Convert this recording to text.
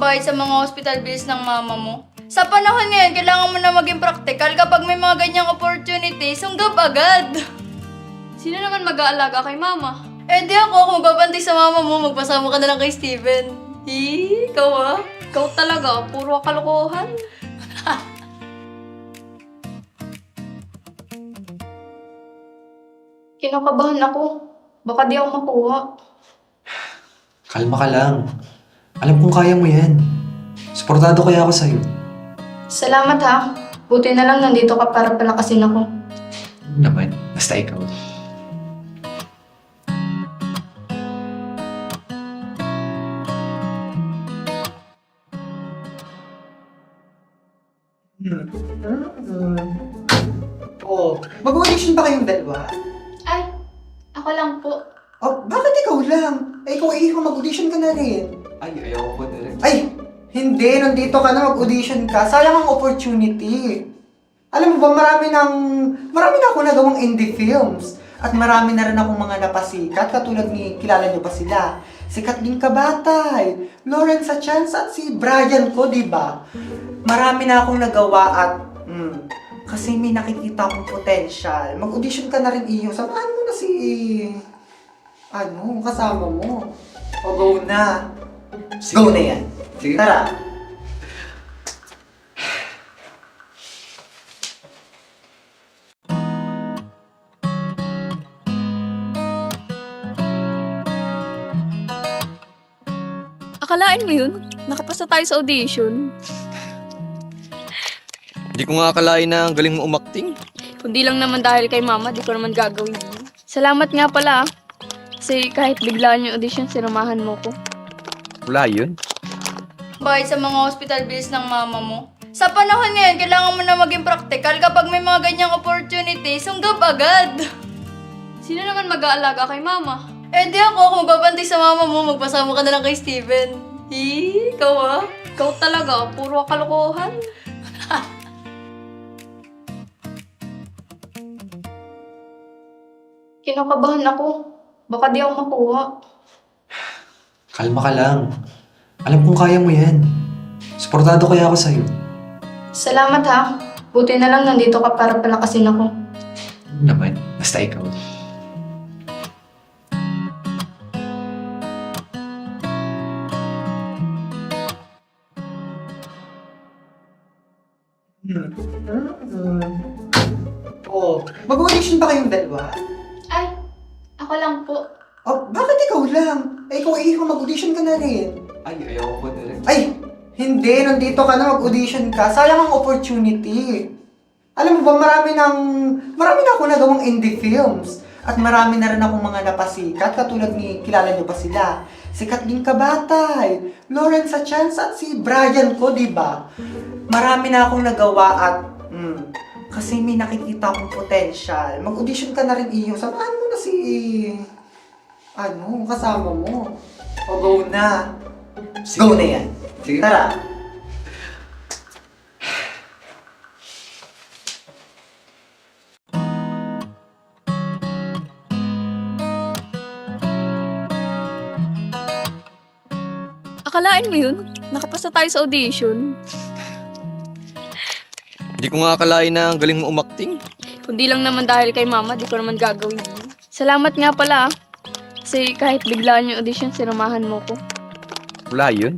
Bayad sa mga hospital bills ng mama mo. Sa panahon ngayon, kailangan mo na maging practical kapag may mga ganyang opportunities, sunggab agad. Sino naman mag-aalaga kay mama? Eh di ako, kung magpapantay sa mama mo, magpasama ka na lang kay Steven. Ikaw ah. Ikaw talaga, puro kalokohan. Kinakabahan ako. Baka di ako makuha. Kalma ka lang. Alam kong kaya mo yan. Suportado kaya ako sa'yo. Salamat ha. Buti na lang nandito ka para palakasin ako. Naman, basta ikaw. Oh, mag-audition ba kayong dalawa? Ay, ako lang po. Oh, bakit ikaw lang? Eh, ikaw mag-audition ka na rin. Ay, ayaw ko direct. Ay, hindi. Nandito ka na mag-audition ka. Sayang ang opportunity. Alam mo ba, marami na ako nagawang indie films. At marami na rin akong mga napasikat. Katulad ni, kilala niyo ba sila? Si Kathleen Kabatay, Lawrence Atienza at si Brian ko, di ba? Marami na akong nagawa at kasi may nakikita akong potential. Mag-audition ka na rin, iyo. Samahan mo na si kasama mo. O go na. Sige. Go na yan. Sige. Tara. Akalain mo yun? Nakapasa tayo sa audition. Hindi ko nga akalain na ang galing mo umakting. Kundi lang naman dahil kay mama, di ko naman gagawin yun. Salamat nga pala ah. Kasi kahit biglaan yung audition, sinamahan mo ko. Wala yun. Bayad sa mga hospital bills ng mama mo. Sa panahon ngayon, kailangan mo na maging practical kapag may mga ganyang opportunities, sunggab agad. Sino naman mag-aalaga kay mama? Eh di ako, kung magpapantay sa mama mo, magpasama ka na lang kay Steven. Ikaw ah. Ikaw talaga, puro kalokohan. Kinakabahan ako. Baka di ako makuha. Kalma ka lang. Alam kong kaya mo yan. Suportado kaya ako sa'yo. Salamat ha. Buti na lang nandito ka para palakasin ako. Naman, basta ikaw. Oh, mag-audition ba kayong dalawa? Ay, ako lang po. Oh, bakit ikaw lang? Eh, ikaw mag-audition ka na rin. Ay, ayaw ko direct. Ay, hindi. Nandito ka na mag-audition ka. Sayang ang opportunity. Alam mo ba, marami na ako nagawang indie films. At marami na rin akong mga napasikat. Katulad ni, kilala niyo ba sila? Si Kathleen Kabatay, Lawrence Atienza at si Brian ko, di ba? Marami na akong nagawa at kasi may nakikita akong potential. Mag-audition ka na rin, iyo. Samahan mo na si kasama mo. O go na. Sige. Go na yan. Sige. Tara. Akalain mo yun? Nakapasa tayo sa audition. Hindi ko nga akalain na ang galing mo umakting. Kundi lang naman dahil kay mama, di ko naman gagawin yun. Salamat nga pala ah. Kasi kahit biglaan yung audition, sinamahan mo ko. Wala yun.